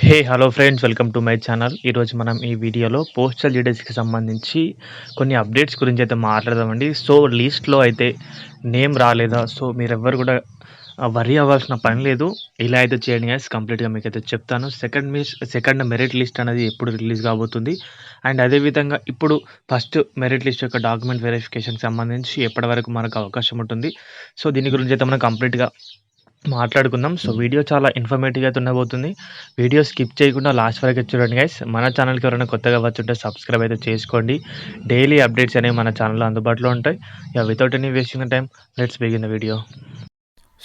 Hello friends, welcome to my channel. ఈరోజు మనం ఈ వీడియోలో పోస్టల్ డీటెయిల్స్‌కి సంబంధించి కొన్ని అప్డేట్స్ గురించి అయితే మాట్లాడదామండి. సో, లిస్ట్‌లో అయితే నేమ్ రాలేదా? సో, మీరెవ్వరు కూడా వర్రీ అవ్వాల్సిన పని లేదు. ఇలా అయితే చేయండి గైస్, కంప్లీట్‌గా మీకైతే చెప్తాను. సెకండ్ మెరిట్ లిస్ట్ అనేది ఎప్పుడు రిలీజ్ కాబోతుంది. అండ్ అదే విధంగా ఇప్పుడు ఫస్ట్ మెరిట్ లిస్ట్ యొక్క డాక్యుమెంట్ వెరిఫికేషన్‌కి సంబంధించి ఎప్పటి వరకు మనకు అవకాశం ఉంటుంది. సో, దీని గురించి అయితే మనం కంప్లీట్‌గా మాట్లాడుకుందాం. సో, వీడియో చాలా ఇన్ఫర్మేటివ్‌గా అయితే ఉండబోతుంది. వీడియో స్కిప్ చేయకుండా లాస్ట్ వరకు చూడండి గైస్. మన ఛానల్‌కి ఎవరైనా కొత్తగా వచ్చుంటే సబ్స్క్రైబ్ అయితే చేసుకోండి. డైలీ అప్డేట్స్ అనేవి మన ఛానల్‌లో అందుబాటులో ఉంటాయి. Without any wasting time, let's begin the video.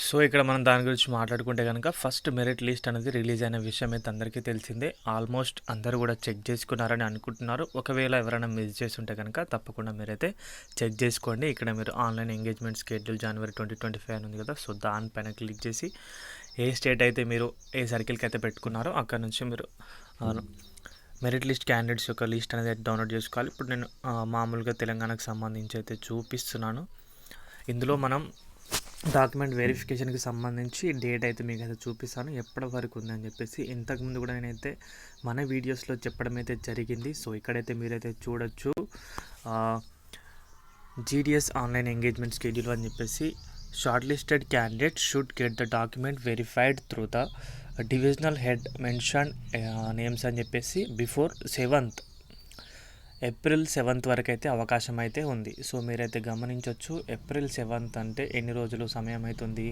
So, ఇక్కడ మనం దాని గురించి మాట్లాడుకుంటే గనక ఫస్ట్ మెరిట్ లిస్ట్ అనేది రిలీజ్ అయిన విషయం అయితే అందరికీ తెలిసిందే. ఆల్మోస్ట్ అందరూ కూడా చెక్ చేసుకున్నారని అనుకుంటున్నారు. ఒకవేళ ఎవరైనా మిస్ చేసి ఉంటే కనుక తప్పకుండా మీరైతే చెక్ చేసుకోండి. ఇక్కడ మీరు ఆన్లైన్ ఎంగేజ్మెంట్ షెడ్యూల్ జనవరి 2025 అని ఉంది కదా. సో, దానిపైన క్లిక్ చేసి ఏ స్టేట్ అయితే మీరు ఏ సర్కిల్కి అయితే పెట్టుకున్నారో అక్కడ నుంచి మీరు మెరిట్ లిస్ట్ క్యాండిడేట్స్ యొక్క లిస్ట్ అనేది డౌన్లోడ్ చేసుకోవాలి. ఇప్పుడు నేను మామూలుగా తెలంగాణకు సంబంధించి అయితే చూపిస్తున్నాను. ఇందులో మనం డాక్యుమెంట్ వెరిఫికేషన్కి సంబంధించి డేట్ అయితే మీకు అయితే చూపిస్తాను, ఎప్పటి వరకు ఉందని చెప్పేసి. ఇంతకుముందు కూడా నేనైతే మన వీడియోస్లో చెప్పడం అయితే జరిగింది. సో, ఇక్కడైతే మీరైతే చూడొచ్చు, జీడిఎస్ ఆన్లైన్ ఎంగేజ్మెంట్ షెడ్యూల్ అని చెప్పేసి short listed candidate should get the document verified through the divisional head mention names అని చెప్పేసి బిఫోర్ ఏప్రిల్ 7th వరకు అయితే అవకాశం అయితే ఉంది. సో, మీరైతే గమనించవచ్చు, ఏప్రిల్ 7th అంటే ఎన్ని రోజులు సమయం అవుతుంది?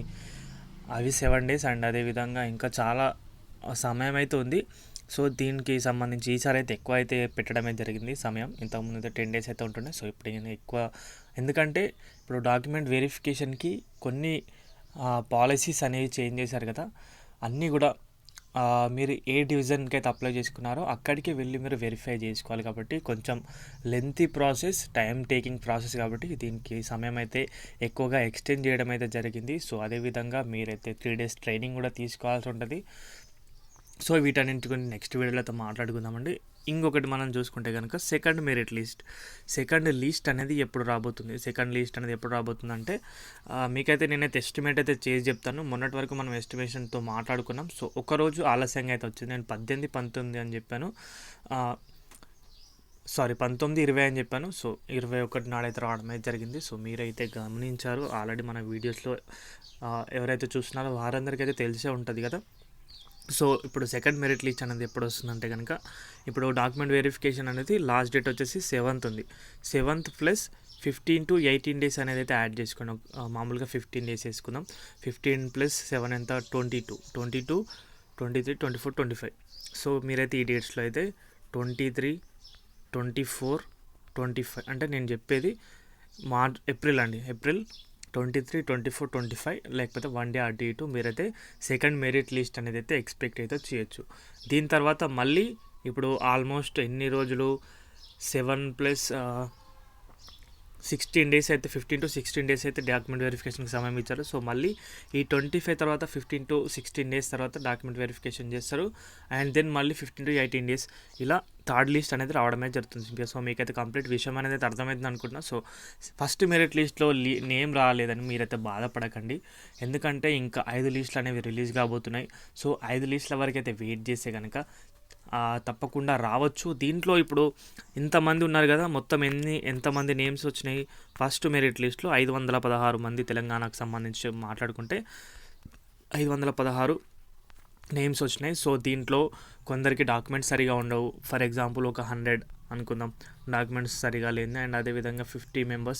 అవి 7 days. అండ్ అదేవిధంగా ఇంకా చాలా సమయం అయితే ఉంది. సో, దీనికి సంబంధించి ఈసారి అయితే ఎక్కువ అయితే పెట్టడమే జరిగింది సమయం. ఇంతకుముందు అయితే 10 days అయితే ఉంటుండే. సో, ఇప్పుడు నేను ఎక్కువ, ఎందుకంటే ఇప్పుడు డాక్యుమెంట్ వెరిఫికేషన్కి కొన్ని పాలసీస్ అనేవి చేంజ్ చేశారు కదా. అన్నీ కూడా మీరు ఏ డివిజన్కి అయితే అప్లై చేసుకున్నారో అక్కడికి వెళ్ళి మీరు వెరిఫై చేసుకోవాలి. కాబట్టి కొంచెం lengthy process, time taking process, కాబట్టి దీనికి సమయం అయితే ఎక్కువగా ఎక్స్టెండ్ చేయడం అయితే జరిగింది. సో, అదేవిధంగా మీరైతే 3 days ట్రైనింగ్ కూడా తీసుకోవాల్సి ఉంటుంది. సో, వీటన్నింటి గురించి నెక్స్ట్ వీడియోలో మాట్లాడుకుందామండి. ఇంకొకటి మనం చూసుకుంటే కనుక సెకండ్ లిస్ట్ అనేది ఎప్పుడు రాబోతుంది? అంటే మీకైతే నేనైతే ఎస్టిమేట్ అయితే చేసి చెప్తాను. మొన్నటి వరకు మనం ఎస్టిమేషన్తో మాట్లాడుకున్నాం. సో, ఒకరోజు ఆలస్యంగా అయితే వచ్చింది. నేను 18, 19 అని చెప్పాను. 19, 20 అని చెప్పాను. సో, 21 నాడైతే రావడం అయితే జరిగింది. సో, మీరైతే గమనించారు ఆల్రెడీ మన వీడియోస్లో. ఎవరైతే చూస్తున్నారో వారందరికీ అయితే తెలిసే ఉంటుంది కదా. సో, ఇప్పుడు సెకండ్ మెరిట్ లిస్ట్ అనేది ఎప్పుడు వస్తుందంటే కనుక, ఇప్పుడు డాక్యుమెంట్ వెరిఫికేషన్ అనేది లాస్ట్ డేట్ వచ్చేసి 7th ఉంది. 7th ప్లస్ 15 to 18 days అనేది అయితే యాడ్ చేసుకున్నాం. మామూలుగా 15 days వేసుకుందాం. 15 + 7 ఎంత? 22, 23, 24, 25. సో, మీరైతే ఈ డేట్స్లో అయితే 23, 24, 25 అంటే నేను చెప్పేది ఏప్రిల్ 23, 24, 25, లేకపోతే 1 day అటు ఇటు మీరైతే సెకండ్ మెరిట్ లిస్ట్ అనేది అయితే ఎక్స్పెక్ట్ అయితే చేయొచ్చు. దీని తర్వాత మళ్ళీ ఇప్పుడు ఆల్మోస్ట్ ఎన్ని రోజులు, 7 + 16 days అయితే, 15 to 16 days అయితే డాక్యుమెంట్ వెరిఫికేషన్కి సమయం ఇచ్చారు. సో, మళ్ళీ ఈ 25 తర్వాత 15 to 16 days తర్వాత డాక్యుమెంట్ వెరిఫికేషన్ చేస్తారు. అండ్ దెన్ మళ్ళీ 15 to 18 days ఇలా థర్డ్ లిస్ట్ అనేది రావడమే జరుగుతుంది. సో, మీకైతే కంప్లీట్ విషయం అనేది అయితే అర్థమవుతుంది అనుకుంటున్నా. సో, ఫస్ట్ మెరిట్ లిస్ట్లో నేమ్ రాలేదని మీరైతే బాధపడకండి. ఎందుకంటే ఇంకా 5 లిస్టులు అనేవి రిలీజ్ కాబోతున్నాయి. సో, 5 లిస్టుల వరకు అయితే వెయిట్ చేస్తే కనుక తప్పకుండా రావచ్చు. దీంట్లో ఇప్పుడు ఇంతమంది ఉన్నారు కదా, మొత్తం ఎంతమంది నేమ్స్ వచ్చినాయి ఫస్ట్ మెరిట్ లిస్ట్లో? 516 మంది తెలంగాణకు సంబంధించి మాట్లాడుకుంటే 516 నేమ్స్ వచ్చినాయి. సో, దీంట్లో కొందరికి డాక్యుమెంట్స్ సరిగా ఉండవు. ఫర్ ఎగ్జాంపుల్ ఒక 100 అనుకుందాం, డాక్యుమెంట్స్ సరిగా లేదు. అండ్ అదేవిధంగా 50 members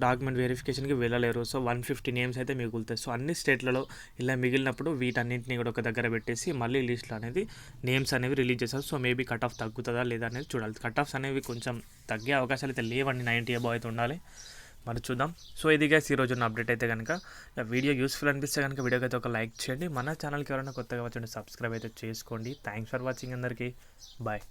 డాక్యుమెంట్ వెరిఫికేషన్కి వెళ్ళలేరు. సో, 150 నేమ్స్ అయితే మిగులుతాయి. సో, అన్ని స్టేట్లలో ఇలా మిగిలినప్పుడు వీటన్నింటినీ కూడా ఒక దగ్గర పెట్టేసి మళ్ళీ లిస్ట్లో అనేది నేమ్స్ అనేవి రిలీజ్ చేస్తారు. సో, మేబీ కట్ ఆఫ్ తగ్గుతుందా లేదా అనేది చూడాలి. కట్ ఆఫ్స్ అనేవి కొంచెం తగ్గే అవకాశాలు అయితే లేవండి. 90 above అయితే ఉండాలి. మరి చూద్దాం. సో, ఇది గైస్ ఈరోజు ఉన్న అప్డేట్ అయితే కనుక. వీడియో యూస్ఫుల్ అనిపిస్తే కనుక వీడియోకి అయితే ఒక లైక్ చేయండి. మన ఛానల్కి ఎవరైనా కొత్తగా వచ్చి సబ్స్క్రైబ్ అయితే చేసుకోండి. థ్యాంక్స్ ఫర్ వాచింగ్ అందరికీ. బాయ్.